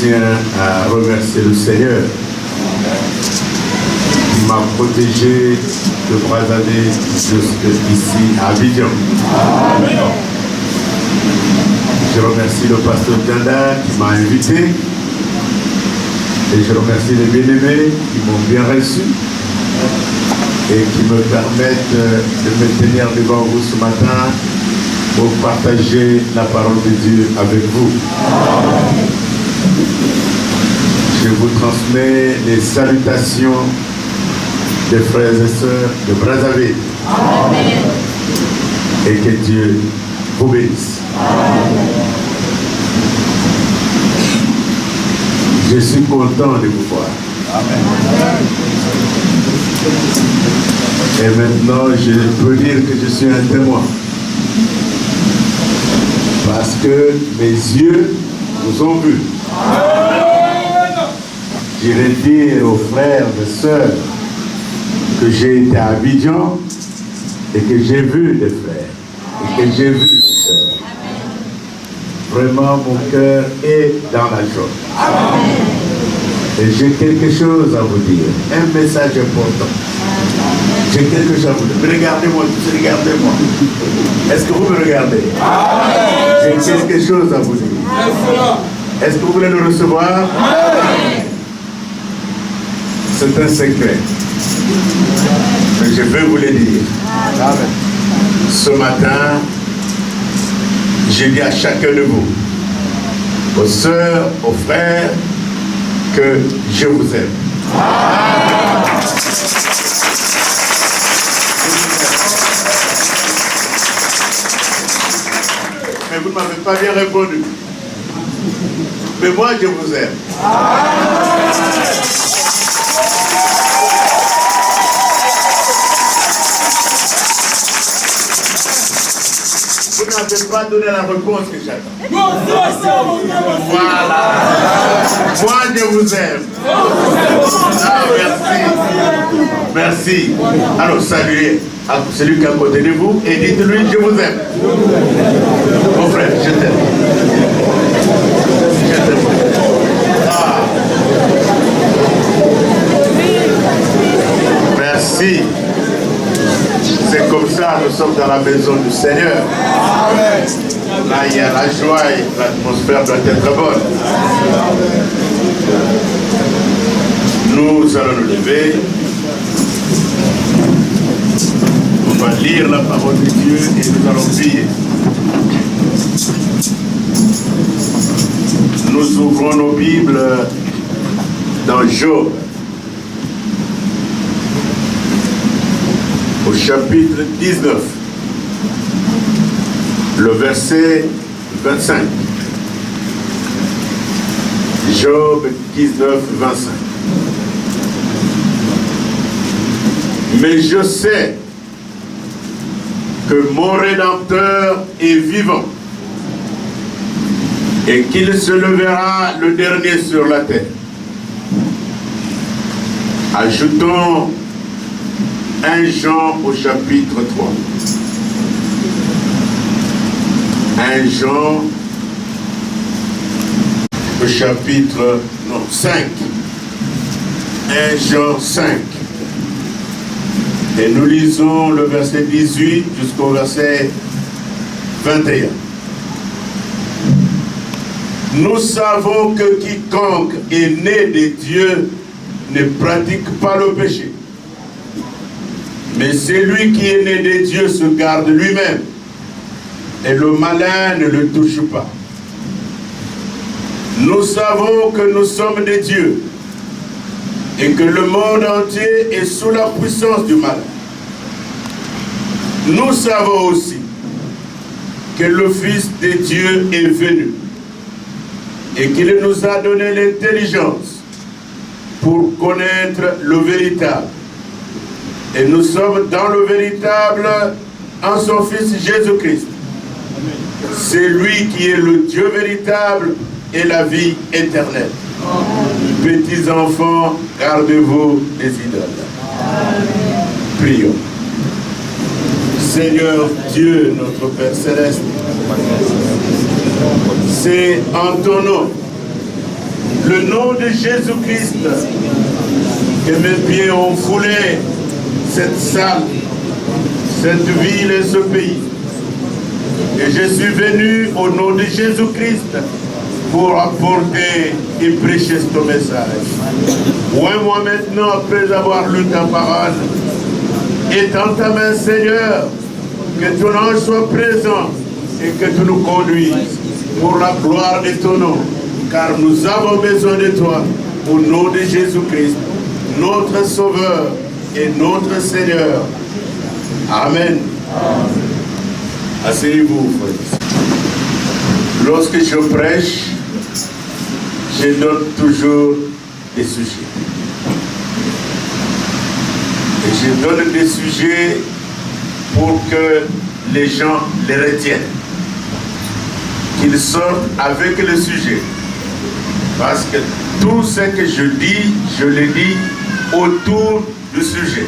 tiens à remercier le Seigneur qui m'a protégé de Brazzaville jusqu'ici à Abidjan. Je remercie le pasteur Dianda qui m'a invité et je remercie les bien-aimés qui m'ont bien reçu et qui me permettent de me tenir devant vous ce matin pour partager la parole de Dieu avec vous. Je vous transmets les salutations des frères et sœurs de Brazzaville. Amen. Et que Dieu vous bénisse. Amen. Je suis content de vous voir. Amen. Et maintenant, je peux dire que je suis un témoin. Parce que mes yeux vous ont vu. J'irai dire aux frères et sœurs que j'ai été à Abidjan et que j'ai vu des frères et que j'ai vu des sœurs. Vraiment, mon cœur est dans la joie. Et j'ai quelque chose à vous dire, un message important. J'ai quelque chose à vous dire. Regardez-moi, regardez-moi. Est-ce que vous me regardez? J'ai quelque chose à vous dire. Est-ce que vous voulez le recevoir? C'est un secret. Mais je vais vous le dire. Ce matin, j'ai dit à chacun de vous, aux sœurs, aux frères, que je vous aime. Mais vous ne m'avez pas bien répondu. Mais moi, je vous aime. Vous n'avez pas donné la réponse que j'attends. Voilà. Moi, je vous aime. Ah, merci. Merci. Alors, saluez à celui qui est à côté de vous et dites-lui, je vous aime. Mon frère, je t'aime. Je t'aime. Ah. Merci. C'est comme ça, nous sommes dans la maison du Seigneur. Là, il y a la joie et l'atmosphère doit être bonne. Nous allons nous lever. On va lire la parole de Dieu et nous allons prier. Nous ouvrons nos Bibles dans Job. Au chapitre 19, le verset 25. Job 19, 25. Mais je sais que mon Rédempteur est vivant et qu'il se levera le dernier sur la terre. Ajoutons 1 Jean au chapitre 3. 1 Jean au chapitre 5. 1 Jean 5. Et nous lisons le verset 18 jusqu'au verset 21. Nous savons que quiconque est né de Dieu ne pratique pas le péché. Mais celui qui est né de Dieu se garde lui-même, et le malin ne le touche pas. Nous savons que nous sommes de Dieu, et que le monde entier est sous la puissance du malin. Nous savons aussi que le Fils de Dieu est venu, et qu'il nous a donné l'intelligence pour connaître le véritable. Et nous sommes dans le véritable en son Fils Jésus-Christ. C'est lui qui est le Dieu véritable et la vie éternelle. Petits enfants, gardez-vous des idoles. Prions. Seigneur Dieu, notre Père Céleste, c'est en ton nom Le nom de Jésus-Christ, que mes pieds ont foulé cette salle, cette ville et ce pays. Et je suis venu au nom de Jésus-Christ pour apporter et prêcher ton message. Ouais, moi maintenant, après avoir lu ta parole, étends ta main, Seigneur, que ton ange soit présent et que tu nous conduises pour la gloire de ton nom. Car nous avons besoin de toi, au nom de Jésus-Christ, notre Sauveur et notre Seigneur. Amen. Asseyez-vous, frères. Lorsque je prêche, je donne toujours des sujets. Et je donne des sujets pour que les gens les retiennent. Qu'ils sortent avec le sujet. Parce que tout ce que je dis, je le dis autour du sujet.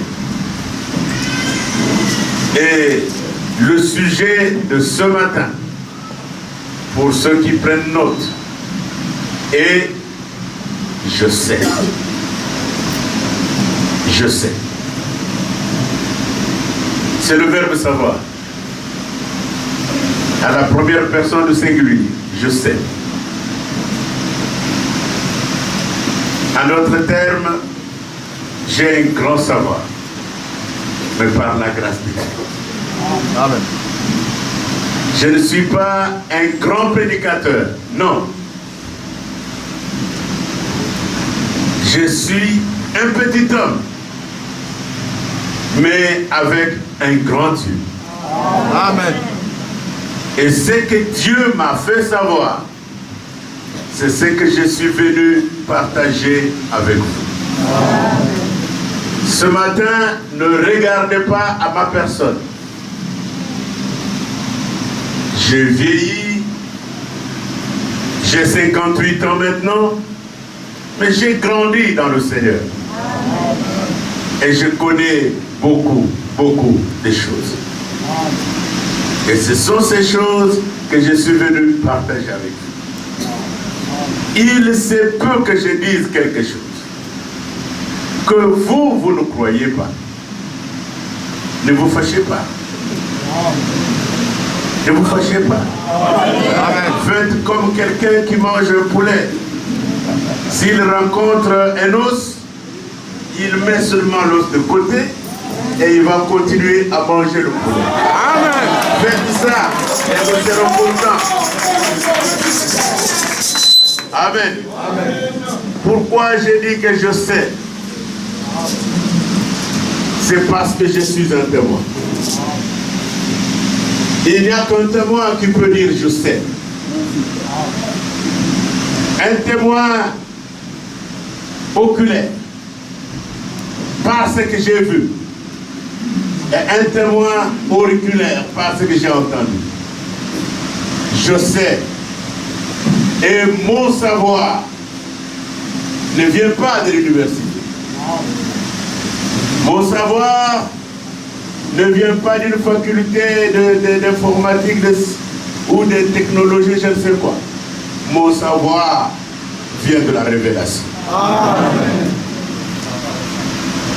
Et le sujet de ce matin, pour ceux qui prennent note, et je sais. Je sais. C'est le verbe savoir. À la première personne du singulier, je sais. En d'autres termes, j'ai un grand savoir, mais par la grâce de Dieu. Amen. Je ne suis pas un grand prédicateur, non. Je suis un petit homme, mais avec un grand Dieu. Amen. Et ce que Dieu m'a fait savoir, c'est ce que je suis venu partager avec vous. Amen. Ce matin, ne regardez pas à ma personne. J'ai vieilli, j'ai 58 ans maintenant, mais j'ai grandi dans le Seigneur. Et je connais beaucoup de choses. Et ce sont ces choses que je suis venu partager avec vous. Il se peut que je dise quelque chose que vous ne croyez pas. Ne vous fâchez pas. Ne vous fâchez pas. Faites comme quelqu'un qui mange un poulet. S'il rencontre un os, il met seulement l'os de côté et il va continuer à manger le poulet. Amen. Faites ça et vous serez contents. Amen. Amen. Pourquoi j'ai dit que je sais? C'est parce que je suis un témoin. Il n'y a qu'un témoin qui peut dire je sais. Un témoin oculaire, parce que j'ai vu. Et un témoin auriculaire, parce que j'ai entendu. Je sais. Et mon savoir ne vient pas de l'université. Mon savoir ne vient pas d'une faculté d'informatique ou de technologie, je ne sais quoi. Mon savoir vient de la révélation. Amen.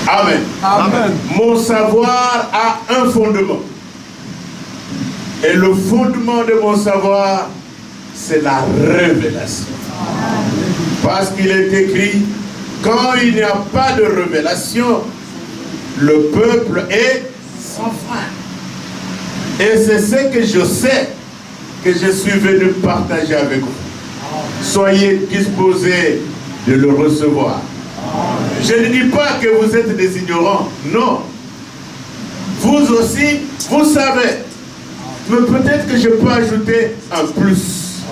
Amen. Amen. Mon savoir a un fondement. Et le fondement de mon savoir, c'est la révélation. Parce qu'il est écrit, quand il n'y a pas de révélation, le peuple est sans fin. Et c'est ce que je sais que je suis venu partager avec vous. Soyez disposés de le recevoir. Je ne dis pas que vous êtes des ignorants, non. Vous aussi, vous savez. Mais peut-être que je peux ajouter un plus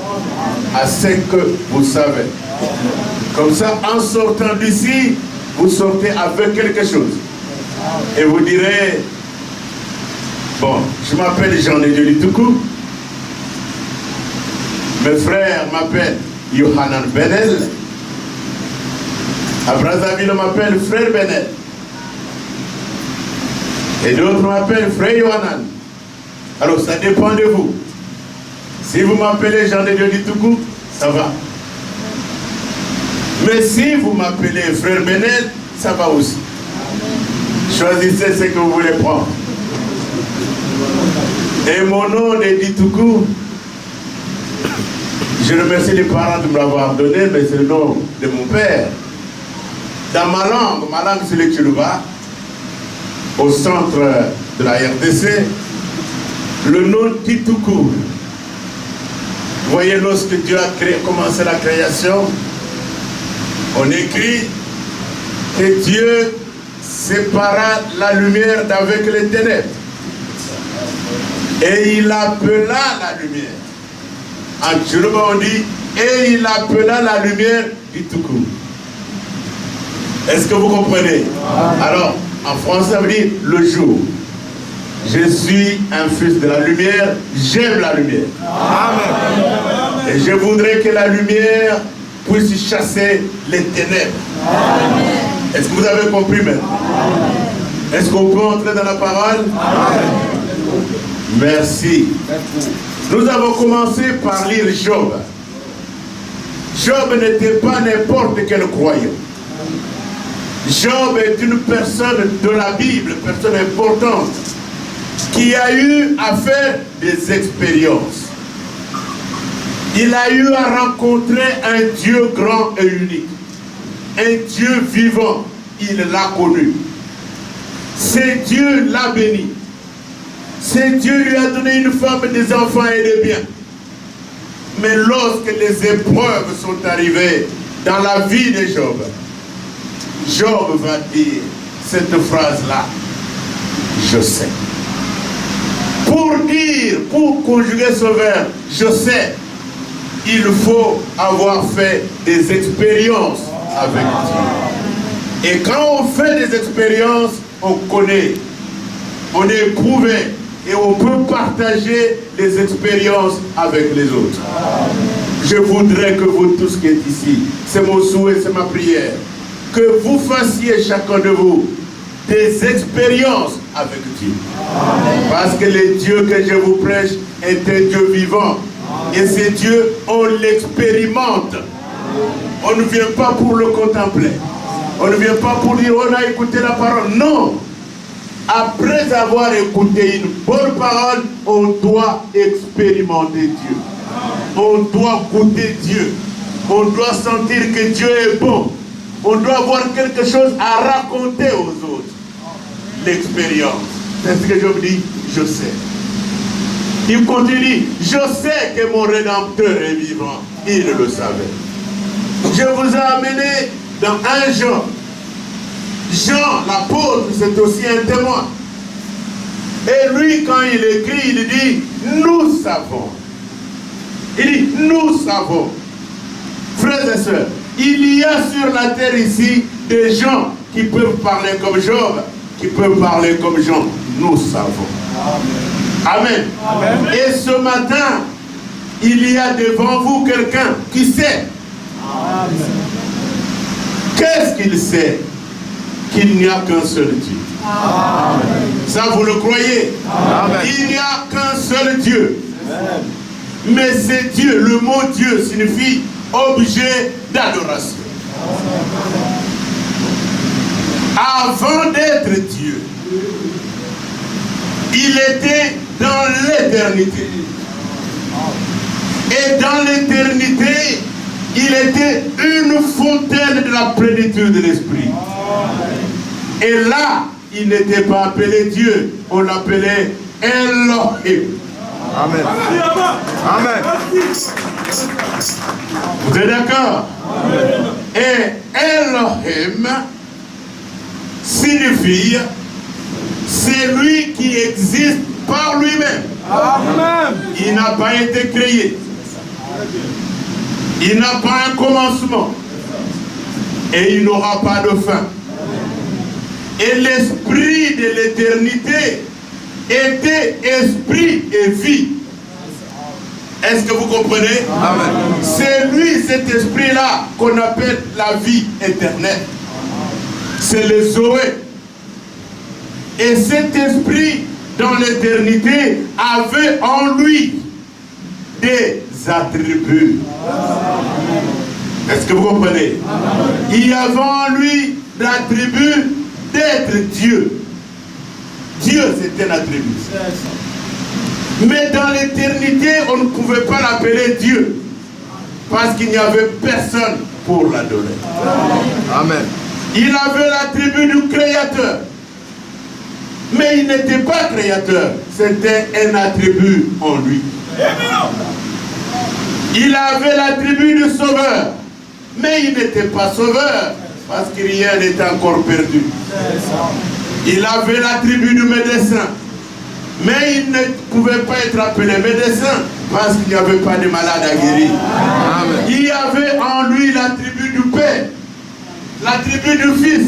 à ce que vous savez. Comme ça, en sortant d'ici, vous sortez avec quelque chose. Et vous direz, bon, je m'appelle Jean-Dieu Litoukou. Mes frères m'appellent Yohanan Benel. À Brazzaville, on m'appelle Frère Benel. Et d'autres m'appellent Frère Yohanan. Alors, ça dépend de vous. Si vous m'appelez Jean-Dieu Litoukou, ça va. Mais si vous m'appelez frère Benet, ça va aussi. Choisissez ce que vous voulez prendre. Et mon nom est dit tout court. Je remercie les parents de me l'avoir donné, mais c'est le nom de mon père. Dans ma langue c'est le Tchoulouba, au centre de la RDC, le nom dit tout court. Vous voyez, lorsque Dieu a commencé la création, on écrit que Dieu sépara la lumière d'avec les ténèbres. Et il appela la lumière. En Tchoulouba, on dit, et il appela la lumière du tout court. Est-ce que vous comprenez? Alors, en français, ça veut dire le jour. Je suis un fils de la lumière, j'aime la lumière. Amen. Et je voudrais que la lumière puisse chasser les ténèbres. Est-ce que vous avez compris maintenant? Est-ce qu'on peut entrer dans la parole? Amen. Merci. Nous avons commencé par lire Job. Job n'était pas n'importe quel croyant. Job est une personne de la Bible, une personne importante, qui a eu à faire des expériences. Il a eu à rencontrer un Dieu grand et unique, un Dieu vivant. Il l'a connu. Ce Dieu l'a béni. Ce Dieu lui a donné une femme, des enfants et des biens. Mais lorsque les épreuves sont arrivées dans la vie de Job, Job va dire cette phrase-là, je sais. Pour conjuguer ce verbe, je sais, il faut avoir fait des expériences avec Dieu. Et quand on fait des expériences, on connaît, on est éprouvé et on peut partager les expériences avec les autres. Je voudrais que vous tous qui êtes ici, c'est mon souhait, c'est ma prière, que vous fassiez chacun de vous des expériences avec Dieu. Parce que le Dieu que je vous prêche est un Dieu vivant. Et ce Dieu, on l'expérimente. On ne vient pas pour le contempler. On ne vient pas pour dire on a écouté la parole. Non. Après avoir écouté une bonne parole, on doit expérimenter Dieu. On doit goûter Dieu. On doit sentir que Dieu est bon. On doit avoir quelque chose à raconter aux autres. L'expérience. C'est ce que Job dit, je sais. Il continue, je sais que mon Rédempteur est vivant. Il le savait. Je vous ai amené dans 1 Jean. Jean, l'apôtre, c'est aussi un témoin. Et lui, quand il écrit, il dit, nous savons. Il dit, nous savons. Frères et sœurs, il y a sur la terre ici des gens qui peuvent parler comme Job, qui peuvent parler comme Jean. Nous savons. Amen. Amen. Et ce matin, il y a devant vous quelqu'un qui sait. Qu'est-ce qu'il sait? Qu'il n'y a qu'un seul Dieu. Amen. Ça, vous le croyez? Amen. Il n'y a qu'un seul Dieu. Amen. Mais c'est Dieu, le mot Dieu signifie objet d'adoration. Avant d'être Dieu, il était dans l'éternité. Et dans l'éternité, il était une fontaine de la plénitude de l'Esprit. Et là, il n'était pas appelé Dieu, on l'appelait Elohim. Amen. Amen. Vous êtes d'accord? Et Elohim signifie c'est lui qui existe par lui-même. Il n'a pas été créé. Il n'a pas un commencement. Et il n'aura pas de fin. Et l'esprit de l'éternité était esprit et vie. Est-ce que vous comprenez? C'est lui, cet esprit-là, qu'on appelle la vie éternelle. C'est le Zoé. Et cet esprit, dans l'éternité, avait en lui des attributs. Est-ce que vous comprenez? Il y avait en lui l'attribut d'être Dieu. Dieu, c'est un attribut. Mais dans l'éternité, on ne pouvait pas l'appeler Dieu. Parce qu'il n'y avait personne pour l'adorer. Amen. Il avait l'attribut du créateur. Mais il n'était pas créateur. C'était un attribut en lui. Il avait l'attribut du sauveur. Mais il n'était pas sauveur. Parce que rien n'était encore perdu. Il avait l'attribut du médecin. Mais il ne pouvait pas être appelé médecin parce qu'il n'y avait pas de malade à guérir. Amen. Il y avait en lui l'attribut du Père, l'attribut du Fils,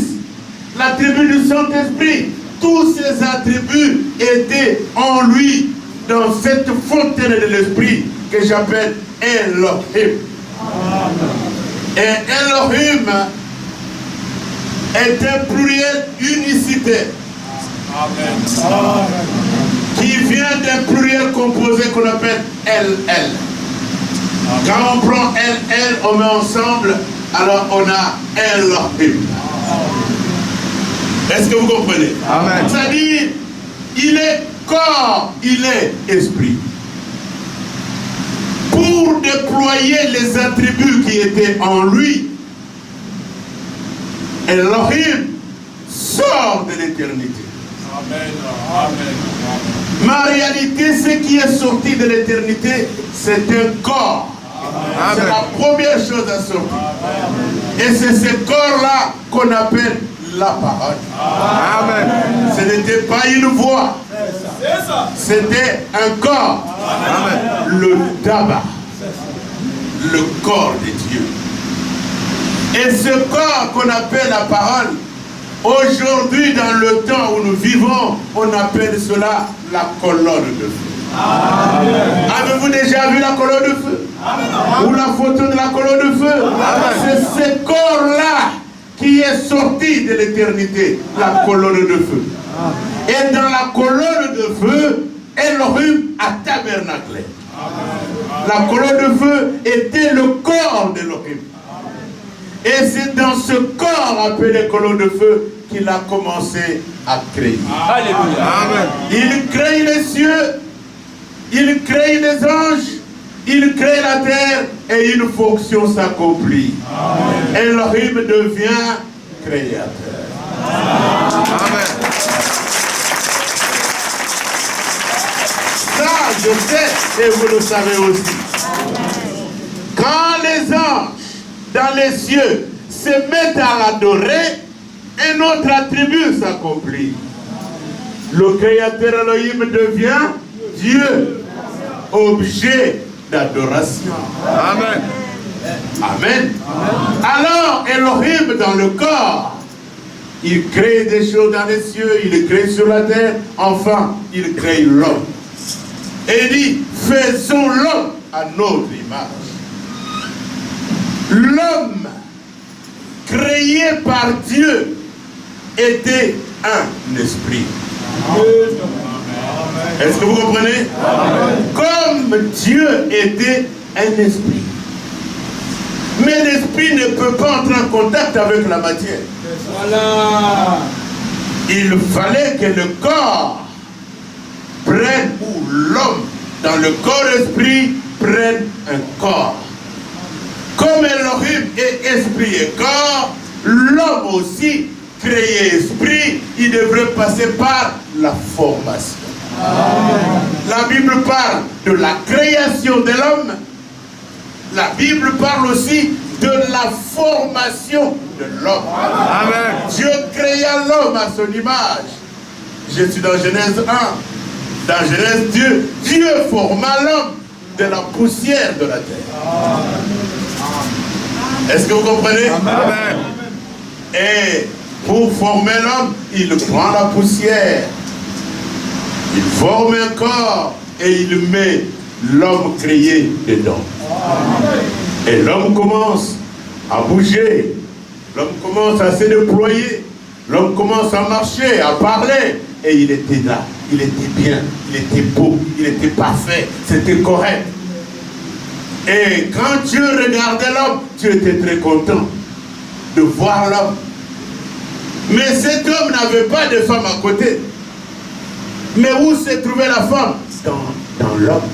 l'attribut du Saint-Esprit. Tous ces attributs étaient en lui dans cette fontaine de l'Esprit que j'appelle Elohim. Et Elohim est un pluriel unicitaire. Amen. Qui vient d'un pluriel composé qu'on appelle LL. Quand on prend LL, on met ensemble, alors on a Elohim. Est-ce que vous comprenez? Amen. C'est-à-dire, il est corps, il est esprit. Pour déployer les attributs qui étaient en lui, Elohim sort de l'éternité. Amen. Amen. Mais en réalité, ce qui est sorti de l'éternité, c'est un corps. C'est la première chose à sortir. Amen. Et c'est ce corps-là qu'on appelle la parole. Amen. Ce n'était pas une voix. C'était un corps. Amen. Le tabac. Le corps de Dieu. Et ce corps qu'on appelle la parole, aujourd'hui, dans le temps où nous vivons, on appelle cela la colonne de feu. Avez-vous déjà vu la colonne de feu? Amen. Ou la photo de la colonne de feu? C'est ce corps-là qui est sorti de l'éternité, la colonne de feu. Et dans la colonne de feu, Elohim a tabernaclé. La colonne de feu était le corps d'Elohim. Et c'est dans ce corps appelé colonne de feu qu'il a commencé à créer. Alléluia. Amen. Il crée les cieux, il crée les anges, il crée la terre et une fonction s'accomplit. Elohim devient créateur. Amen. Ça, je sais et vous le savez aussi. Quand les anges dans les cieux se mettent à l'adorer, un autre attribut s'accomplit. Le créateur Elohim devient Dieu, objet d'adoration. Amen. Amen. Alors Elohim dans le corps, il crée des choses dans les cieux, il crée sur la terre, enfin il crée l'homme. Et il dit, faisons l'homme à notre image. L'homme créé par Dieu était un esprit. Est-ce que vous comprenez? Comme Dieu était un esprit. Mais l'esprit ne peut pas entrer en contact avec la matière. Voilà. Il fallait que le corps prenne, ou l'homme dans le corps-esprit prenne un corps. Comme Elohim est esprit et corps, l'homme aussi, créé esprit, il devrait passer par la formation. La Bible parle de la création de l'homme. La Bible parle aussi de la formation de l'homme. Dieu créa l'homme à son image. Je suis dans Genèse 1. Dans Genèse, Dieu forma l'homme de la poussière de la terre. Est-ce que vous comprenez? Amen. Et pour former l'homme, il prend la poussière. Il forme un corps et il met l'homme créé dedans. Et l'homme commence à bouger. L'homme commence à se déployer. L'homme commence à marcher, à parler. Et il était là. Il était bien. Il était beau. Il était parfait. C'était correct. Et quand Dieu regardait l'homme, Dieu était très content de voir l'homme. Mais cet homme n'avait pas de femme à côté. Mais où se trouvait la femme? Dans l'homme.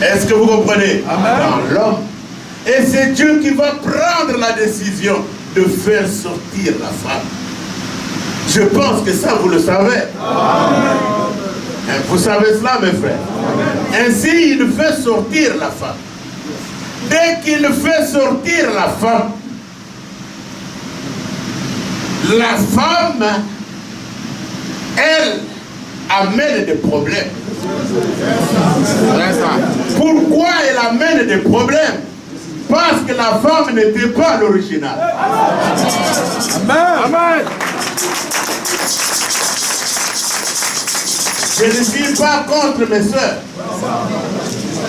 Est-ce que vous comprenez? Amen. Dans l'homme. Et c'est Dieu qui va prendre la décision de faire sortir la femme. Je pense que ça, vous le savez. Amen. Vous savez cela, mes frères. Amen. Ainsi, il fait sortir la femme. Dès qu'il fait sortir la femme, elle amène des problèmes. Pourquoi elle amène des problèmes? Parce que la femme n'était pas l'original. Amen. Amen. Je ne suis pas contre mes soeurs.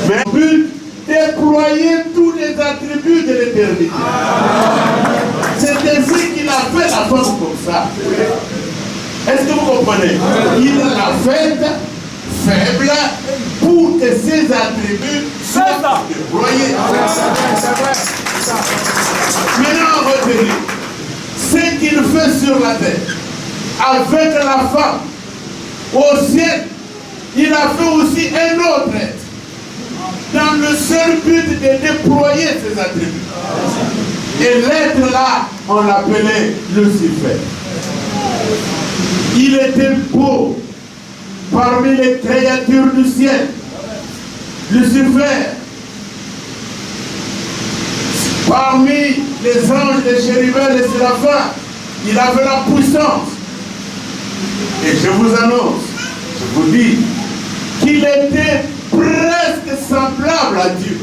Mais le but, déployer tous les attributs de l'éternité. C'est ainsi qu'il a fait la femme comme ça. Est-ce que vous comprenez? Il l'a faite faible pour que ses attributs soient déployés. Maintenant, retenez ce qu'il fait sur la terre avec la femme. Au ciel, il a fait aussi un autre être dans le seul but de déployer ses attributs. Et l'être là, on l'appelait Lucifer. Il était beau parmi les créatures du ciel. Lucifer, parmi les anges, les chérubins, les séraphins, il avait la puissance. Et je vous annonce, je vous dis, qu'il était presque semblable à Dieu.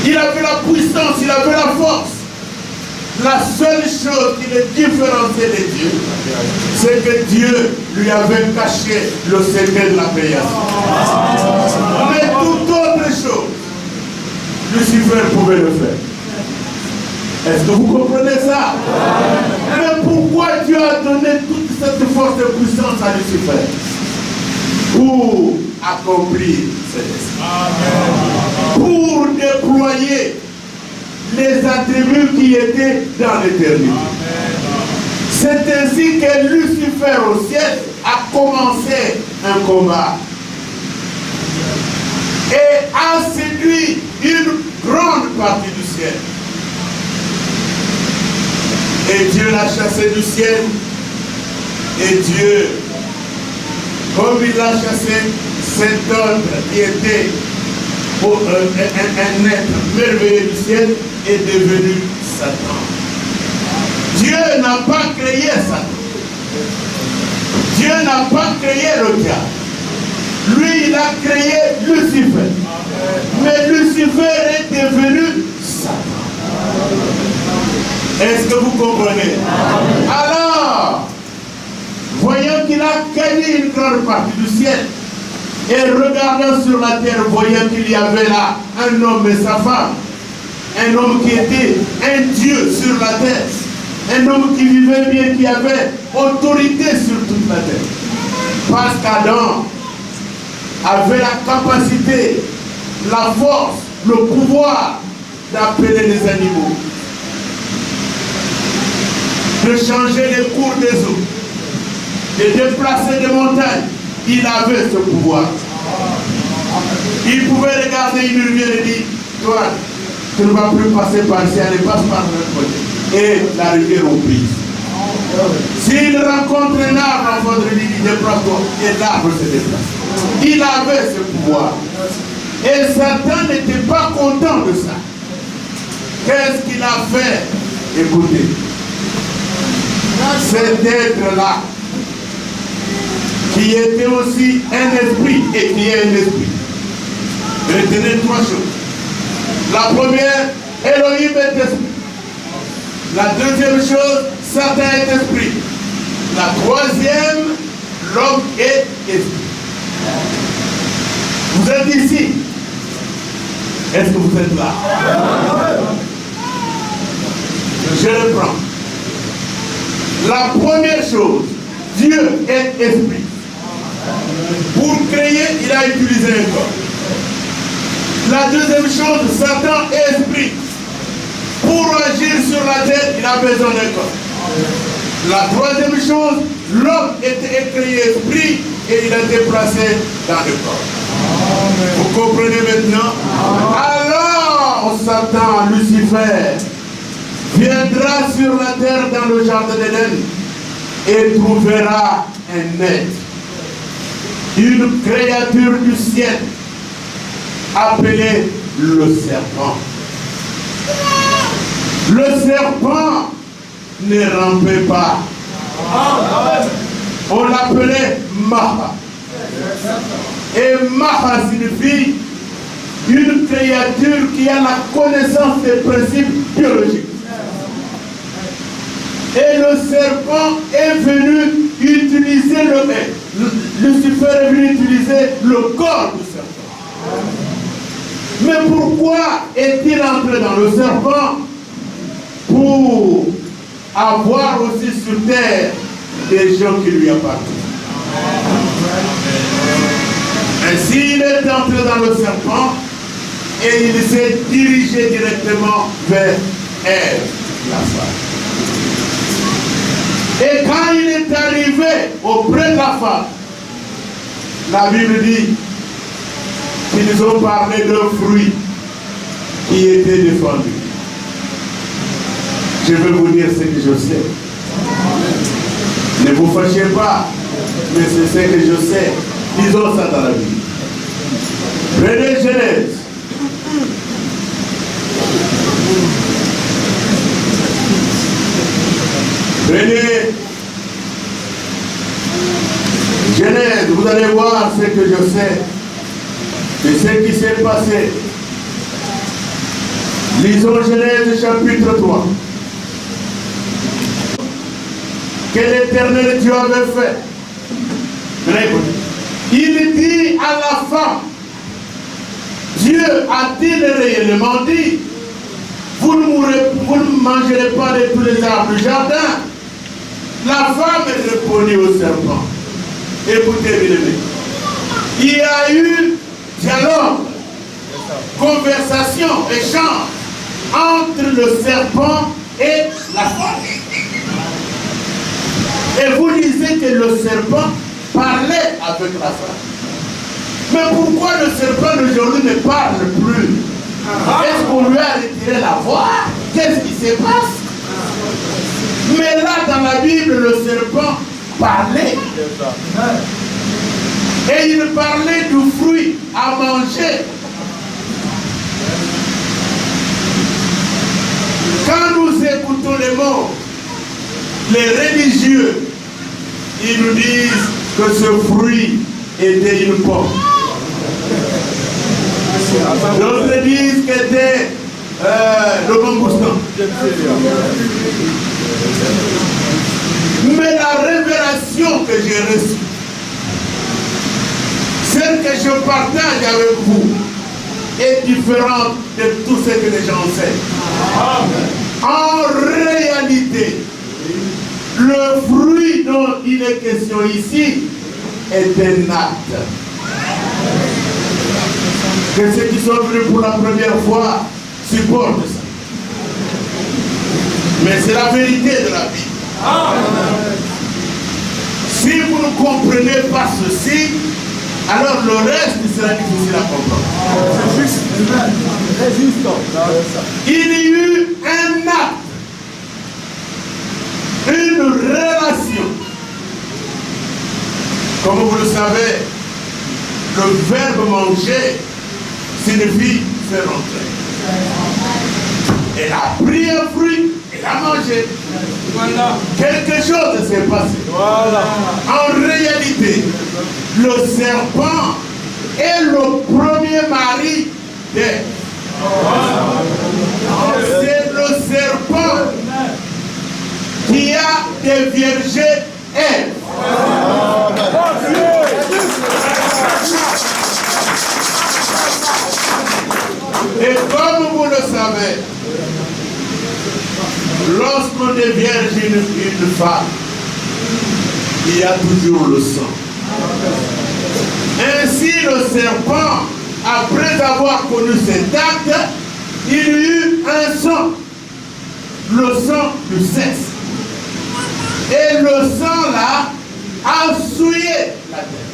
Il avait la puissance, il avait la force. La seule chose qui le différenciait de Dieu, c'est que Dieu lui avait caché le secret de la création. Mais toute autre chose, Lucifer pouvait le faire. Est-ce que vous comprenez ça? Mais pourquoi Dieu a donné toute cette force de puissance à Lucifer? Pour accomplir ses desseins. Pour déployer les attributs qui étaient dans l'éternité. C'est ainsi que Lucifer au ciel a commencé un combat et a séduit une grande partie du ciel. Et Dieu l'a chassé du ciel. Et Dieu, comme il l'a chassé, cet homme qui était un être merveilleux du ciel est devenu Satan. Dieu n'a pas créé Satan. Dieu n'a pas créé le diable. Lui, il a créé Lucifer. Mais Lucifer est devenu Satan. Est-ce que vous comprenez? Alors, voyant qu'il a gagné une grande partie du ciel, et regardant sur la terre, voyant qu'il y avait là un homme et sa femme, un homme qui était un Dieu sur la terre, un homme qui vivait bien, qui avait autorité sur toute la terre. Parce qu'Adam avait la capacité, la force, le pouvoir d'appeler les animaux, de changer les cours des eaux, de déplacer des montagnes. Il avait ce pouvoir. Il pouvait regarder une rivière et dire, toi, tu ne vas plus passer par ici, elle passe par l'autre côté. Et la rivière oublie. S'il rencontre un arbre en votre vie, il déplace-toi et l'arbre se déplace. Il avait ce pouvoir. Et Satan n'était pas content de ça. Qu'est-ce qu'il a fait? Écoutez. Cet être-là, qui était aussi un esprit et qui est un esprit. Retenez trois choses. La première, Elohim est esprit. La deuxième chose, Satan est esprit. La troisième, l'homme est esprit. Vous êtes ici. Est-ce que vous êtes là? Je reprends. La première chose, Dieu est esprit. Pour créer, il a utilisé un corps. La deuxième chose, Satan est esprit. Pour agir sur la terre, il a besoin d'un corps. La troisième chose, l'homme était créé esprit et il a été placé dans le corps. Amen. Vous comprenez maintenant? Amen. Alors, Satan, Lucifer, viendra sur la terre dans le jardin d'Éden et trouvera un être, une créature du ciel, appelée le serpent. Le serpent ne rampait pas. On l'appelait Maha. Et Maha signifie une créature qui a la connaissance des principes biologiques. Et le serpent est venu utiliser Lucifer est venu utiliser le corps du serpent. Mais pourquoi est-il entré dans le serpent? Pour avoir aussi sur terre des gens qui lui appartiennent. Ainsi, il est entré dans le serpent et il s'est dirigé directement vers Ève, la femme. Et quand il est arrivé auprès de la femme, la Bible dit qu'ils ont parlé d'un fruit qui était défendu. Je vais vous dire ce que je sais. Ne vous fâchez pas, mais c'est ce que je sais. Disons ça dans la Bible. Prenez Genèse. Prenez Genèse, vous allez voir ce que je sais de ce qui s'est passé. Lisons Genèse chapitre 3. Que l'Éternel Dieu avait fait. Il dit à la femme, Dieu a-t-il réellement dit, vous ne mangerez pas de tous les arbres du jardin? La femme répondit au serpent. Écoutez, bien aimé. Il y a eu dialogue, conversation, échange entre le serpent et la femme. Et vous disiez que le serpent parlait avec la femme. Mais pourquoi le serpent d'aujourd'hui ne parle plus? Est-ce qu'on lui a retiré la voix? Qu'est-ce qui se passe? Mais là, dans la Bible, le serpent parlait. Et il parlait du fruit à manger. Quand nous écoutons les mots, les religieux, ils nous disent que ce fruit était une pomme. D'autres disent que c'était le mangoustan. Mais la révélation que j'ai reçue, celle que je partage avec vous, est différente de tout ce que les gens savent. En réalité, le fruit dont il est question ici est un acte. Que ceux qui sont venus pour la première fois supportent ça. Mais c'est la vérité de la vie. Si vous ne comprenez pas ceci, alors le reste sera difficile à comprendre. Il y a eu un acte, une relation. Comme vous le savez, le verbe manger signifie faire entrer. Elle a pris un fruit, elle a mangé. Voilà. Quelque chose s'est passé. Voilà. En réalité, le serpent est le premier mari d'Ève. C'est le serpent qui a déviergé Ève. Et comme vous le savez, lorsqu'on dévierge une femme, il y a toujours le sang. Ainsi, le serpent après avoir connu cet acte, il y eut un sang, le sang du sexe. Et le sang là a souillé la terre.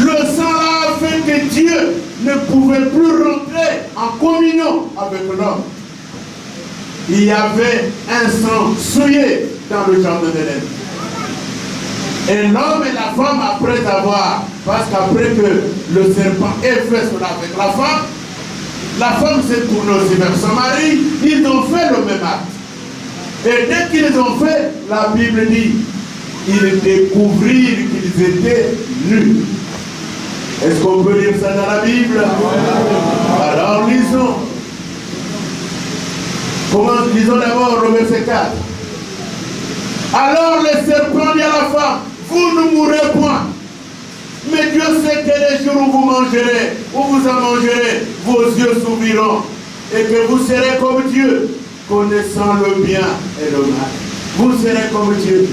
Le sang là a fait que Dieu ne pouvait plus rentrer en communion avec l'homme. Il y avait un sang souillé dans le jardin d'Éden. Et l'homme et la femme, après avoir, parce qu'après que le serpent ait fait cela avec la femme s'est tournée aussi vers son mari, ils ont fait le même acte. Et dès qu'ils ont fait, la Bible dit, ils découvrirent qu'ils étaient nus. Est-ce qu'on peut lire ça dans la Bible? Alors lisons. Lisons d'abord le verset 4. Alors le serpent dit à la femme, vous ne mourrez point. Mais Dieu sait que les jours où vous mangerez, où vous en mangerez, vos yeux s'ouvriront. Et que vous serez comme Dieu, connaissant le bien et le mal. Vous serez comme Dieu.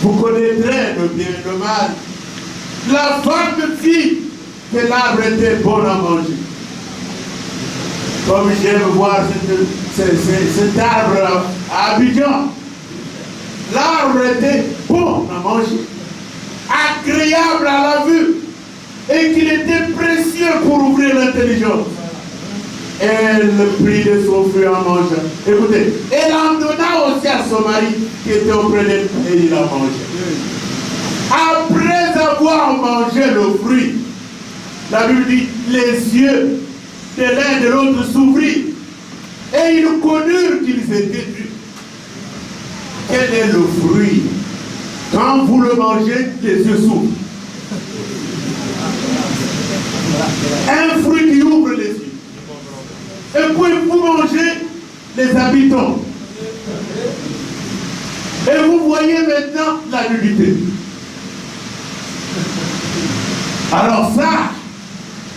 Vous connaîtrez le bien et le mal. La femme vit que l'arbre était bon à manger. Comme j'aime voir cet arbre à Abidjan. L'arbre était bon à manger, agréable à la vue, et qu'il était précieux pour ouvrir l'intelligence. Elle prit de son fruit en mangeant. Écoutez, elle en donna aussi à son mari qui était auprès d'elle et il a mangé. Après avoir mangé le fruit, la Bible dit, les yeux de l'un et de l'autre s'ouvrirent et ils connurent qu'ils étaient nus. Quel est le fruit? Quand vous le mangez, les yeux s'ouvrent. Un fruit qui ouvre les yeux. Et puis vous mangez les habitants. Et vous voyez maintenant la nudité. Alors ça,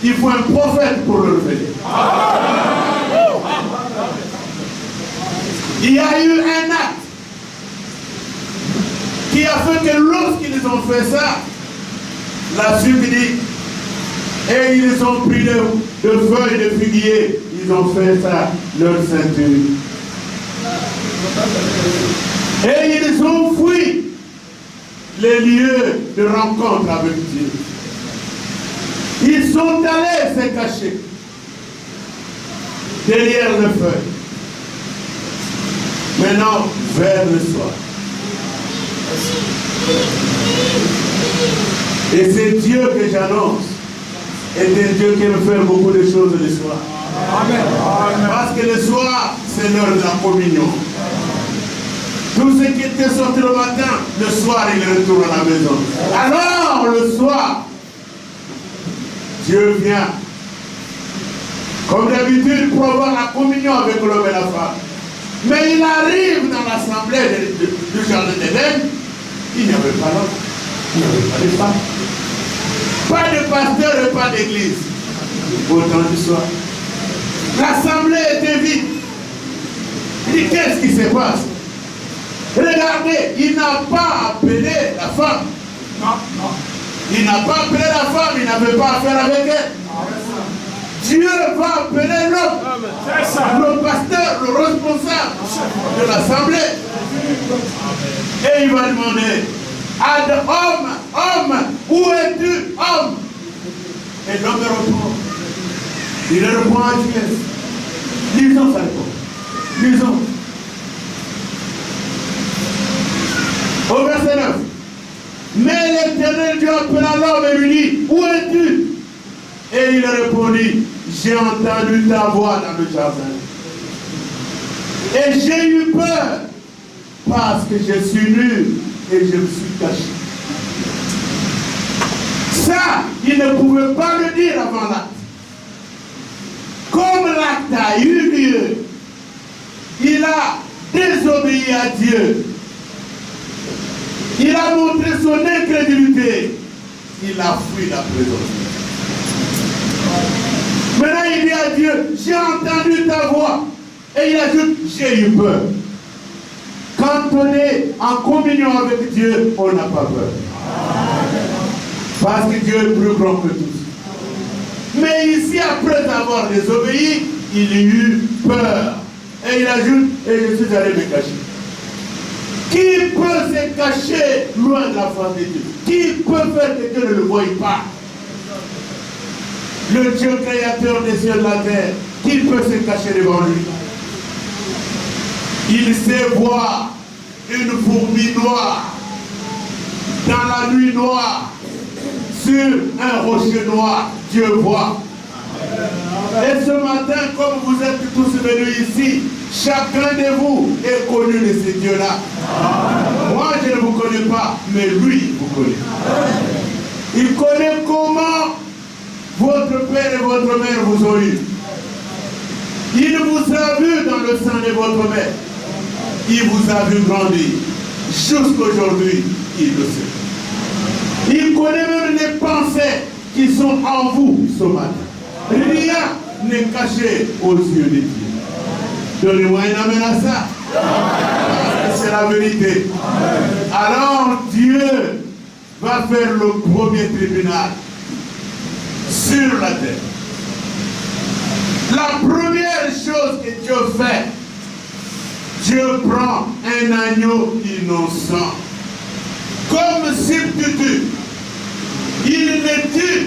il faut un prophète pour le révéler. Il y a eu un acte qui a fait que lorsqu'ils ont fait ça, la suite dit, et ils ont pris de feuilles de figuier, ils ont fait ça, leur ceinture. Et ils ont fui les lieux de rencontre avec Dieu. Ils sont allés se cacher derrière les feuilles. Maintenant, vers le soir. Et c'est Dieu que j'annonce. Et c'est Dieu qui aime faire beaucoup de choses le soir. Amen. Parce que le soir, c'est l'heure de la communion. Tous ceux qui étaient sortis le matin, le soir, ils retournent à la maison. Alors, le soir, Dieu vient, comme d'habitude, pour avoir la communion avec l'homme et la femme. Mais il arrive dans l'assemblée du jardin d'Éden, il n'y avait pas l'homme, il n'y avait pas de femme. Pas de pasteur et pas d'église. Au temps du soir. L'assemblée était vide. Il dit, qu'est-ce qui se passe? Regardez, il n'a pas appelé la femme. Non. Il n'a pas appelé la femme, il n'avait pas affaire avec elle. Dieu va appeler l'homme, le pasteur, le responsable de l'assemblée. Et il va demander, homme, où es-tu, homme? Et l'homme répond. Il répond à Dieu. Lisons ça. Lisons. Au verset 9. Mais l'Éternel Dieu appela l'homme et lui dit, où es-tu? Et il répondit, j'ai entendu ta voix dans le jardin. Et j'ai eu peur parce que je suis nu et je me suis caché. Ça, il ne pouvait pas le dire avant l'acte. Comme l'acte a eu lieu, il a désobéi à Dieu. Il a montré son incrédulité. Il a fui la présence. Maintenant, il dit à Dieu, j'ai entendu ta voix. Et il ajoute, j'ai eu peur. Quand on est en communion avec Dieu, on n'a pas peur. Parce que Dieu est plus grand que tous. Mais ici, après avoir désobéi, il eut peur. Et il ajoute, et je suis allé me cacher. Qui peut se cacher loin de la face de Dieu? Qui peut faire que Dieu ne le voie pas? Le Dieu créateur des cieux et de la terre, qui peut se cacher devant lui? Il sait voir une fourmi noire dans la nuit noire, sur un rocher noir. Dieu voit. Et ce matin, comme vous êtes tous venus ici, chacun de vous est connu de ces dieux-là. Moi, je ne vous connais pas, mais lui vous connaît. Il connaît comment votre père et votre mère vous ont eu. Il vous a vu dans le sein de votre mère. Il vous a vu grandir. Jusqu'aujourd'hui, il le sait. Il connaît même les pensées qui sont en vous ce matin. Rien n'est caché aux yeux de Dieu. Donnez-moi un amen à ça. C'est la vérité. Alors Dieu va faire le premier tribunal sur la terre. La première chose que Dieu fait, Dieu prend un agneau innocent comme substitut. Il le tue.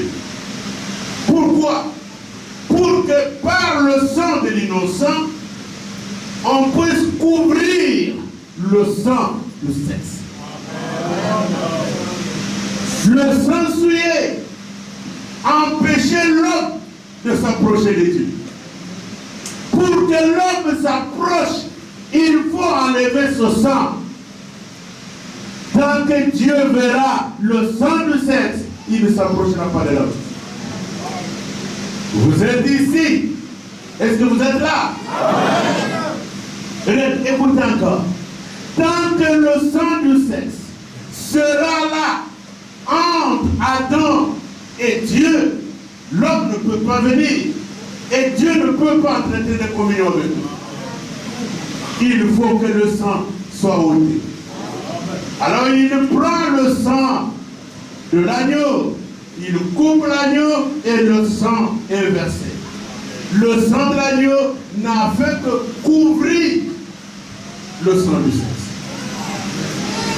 Pourquoi? Pour que par le sang de l'innocent, on puisse couvrir le sang du sexe. Le sang souillé empêchait l'homme de s'approcher de Dieu. Pour que l'homme s'approche, il faut enlever ce sang. Tant que Dieu verra le sang du sexe, il ne s'approchera pas de l'homme. Vous êtes ici. Est-ce que vous êtes là? Écoutez encore. Tant que le sang du sexe sera là entre Adam et Dieu, l'homme ne peut pas venir. Et Dieu ne peut pas traiter de communion avec nous. Il faut que le sang soit ôté. Alors il prend le sang de l'agneau, il coupe l'agneau et le sang est versé. Le sang de l'agneau n'a fait que couvrir le sang du sexe.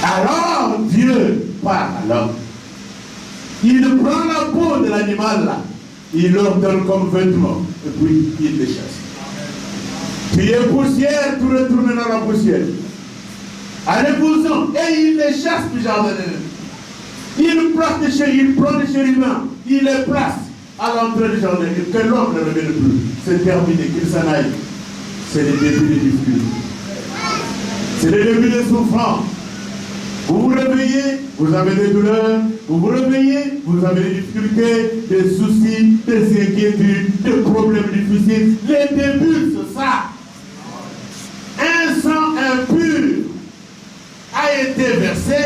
Alors Dieu parle à l'homme. Il prend la peau de l'animal là, il leur donne comme vêtement et puis il les chasse. Tu es poussière, tu retournes dans la poussière. Allez-vous-en. Et il les chasse du jardin de Dieu. Il prend des chérubins, il les place à l'entrée du jardin. Et que l'homme ne revienne plus. C'est terminé, qu'il s'en aille. C'est le début des difficultés. C'est le début des souffrances. Vous vous réveillez, vous avez des douleurs. Vous vous réveillez, vous avez des difficultés, des soucis, des inquiétudes, des problèmes difficiles. Les débuts, c'est ça. Un sang impur a été versé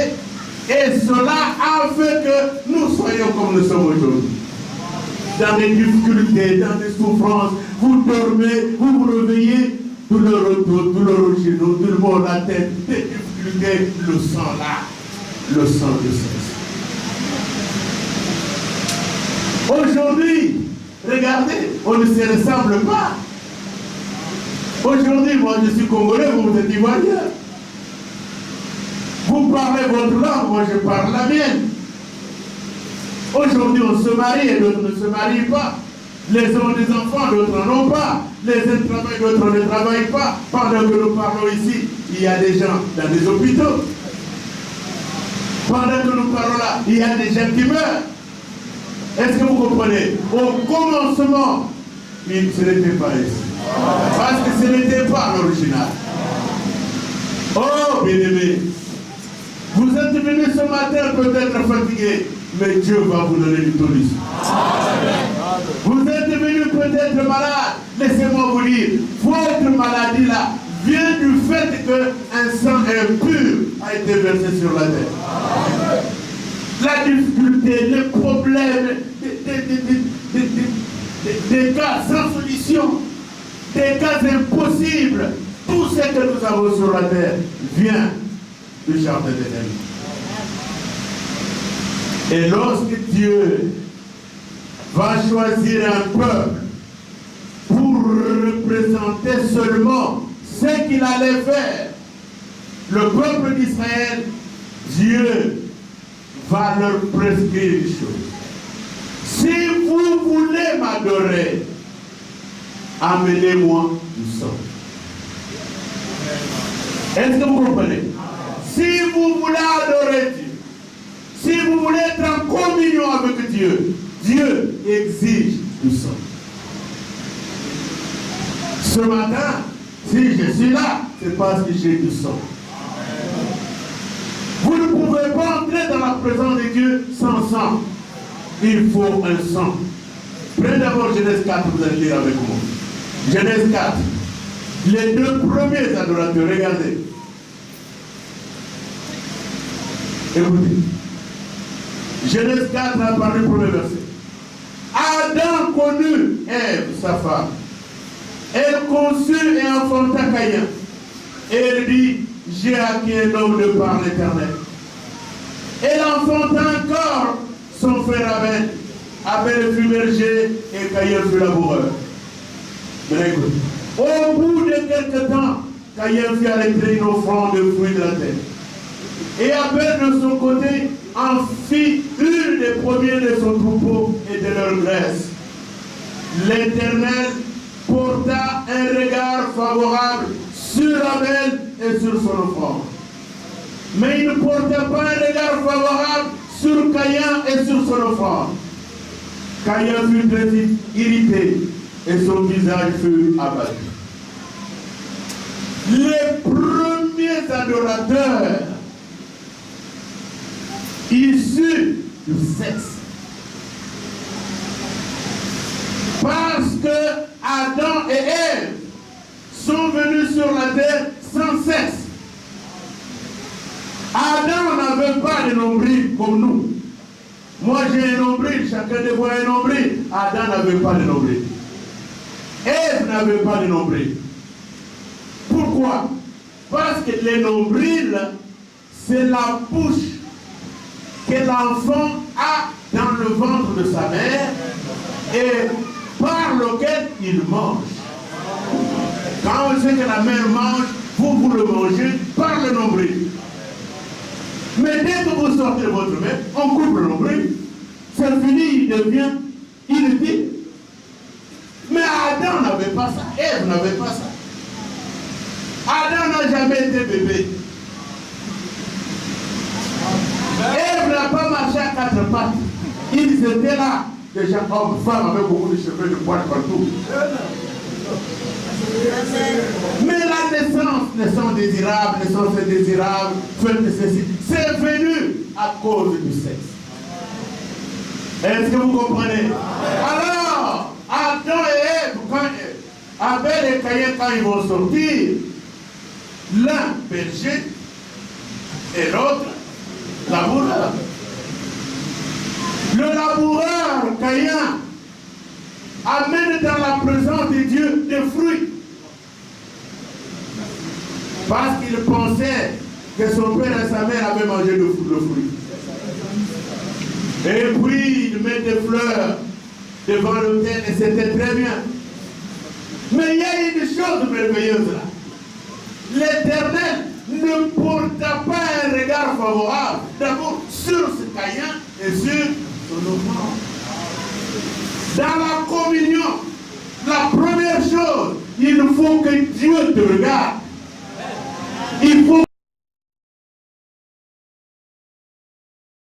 et cela a fait que nous soyons comme nous sommes aujourd'hui. Dans des difficultés, dans des souffrances, vous dormez, vous vous réveillez, douleur au dos, douleur au genou, douleur à la tête, des difficultés, le sang là, le sang de sexe. Aujourd'hui, regardez, on ne se ressemble pas. Aujourd'hui, moi je suis congolais, vous êtes ivoirien. Vous parlez votre langue, moi je parle la mienne. Aujourd'hui, on se marie et d'autres ne se marient pas. Les uns ont des enfants, d'autres n'en ont pas. Les uns travaillent, d'autres ne travaillent pas. Pendant que nous parlons ici, il y a des gens dans des hôpitaux. Pendant que nous parlons là, il y a des gens qui meurent. Est-ce que vous comprenez? Au commencement, ce n'était pas ici. Parce que ce n'était pas l'original. Oh, bien-aimés, vous êtes venus ce matin peut-être fatigués, mais Dieu va vous donner une solution. Vous êtes venus peut-être malades, laissez-moi vous dire, votre maladie là vient du fait qu'un sang impur a été versé sur la terre. La difficulté, les problèmes, des cas sans solution, des cas impossibles, tout ce que nous avons sur la terre vient du jardin d'Éden. Et lorsque Dieu va choisir un peuple pour représenter seulement ce qu'il allait faire, le peuple d'Israël, Dieu va leur prescrire une chose. Si vous voulez m'adorer, amenez-moi du sang. Est-ce que vous comprenez? Si vous voulez adorer Dieu, si vous voulez être en communion avec Dieu, Dieu exige du sang. Ce matin, si je suis là, c'est parce que j'ai du sang. Vous ne pouvez pas entrer dans la présence de Dieu sans sang. Il faut un sang. Prenez d'abord Genèse 4, vous allez lire avec moi. Genèse 4. Les deux premiers adorateurs, regardez. Écoutez. Genèse 4, à partir du premier verset. Adam connut Ève, sa femme. Elle conçut et enfanta Caïn. Et elle dit, j'ai acquis un homme de par l'Éternel. Elle enfanta encore son frère Abel. Abel fut berger et Caïn fut laboureur. Mais écoute, au bout de quelque temps, Caïn fit arrêter une offrande de fruits de la terre. Et Abel de son côté en fit une des premiers de son troupeau et de leur graisse. L'Éternel porta un regard favorable sur Abel et sur son offrande. Mais il ne porta pas un regard favorable sur Caïn et sur son offrande. Caïn fut très vite irrité et son visage fut abattu. Les premiers adorateurs issus du sexe. Parce que Adam et Ève sont venus sur la terre sans sexe. Adam n'avait pas de nombril comme nous. Moi j'ai un nombril, chacun de vous a un nombril. Adam n'avait pas de nombril. Ève n'avait pas de nombril. Pourquoi? Parce que les nombrils, c'est la bouche que l'enfant a dans le ventre de sa mère et par lequel il mange. Quand on sait que la mère mange, vous le mangez par le nombril. Mais dès que vous sortez de votre mère, on coupe le nombril, c'est fini, il devient inutile. Mais Adam n'avait pas ça, Ève n'avait pas ça. Adam n'a jamais été bébé. Ève n'a pas marché à quatre pattes. Ils étaient là, déjà hommes, femmes avec beaucoup de cheveux de poils partout. Mais la naissance désirable, naissance indésirable, c'est venu à cause du sexe. Est-ce que vous comprenez? Alors, Adam et Ève, quand Abel et Caïn, quand ils vont sortir, l'un berger et l'autre laboureur. Le laboureur, Caïn, amène dans la présence de Dieu des fruits. Parce qu'il pensait que son père et sa mère avaient mangé le fruit. Et puis il met des fleurs devant l'autel et c'était très bien. Mais il y a une chose merveilleuse là. L'Éternel ne porta pas un regard favorable d'abord sur ce Caïn et sur son enfant. Dans la communion, la première chose, il faut que Dieu te regarde.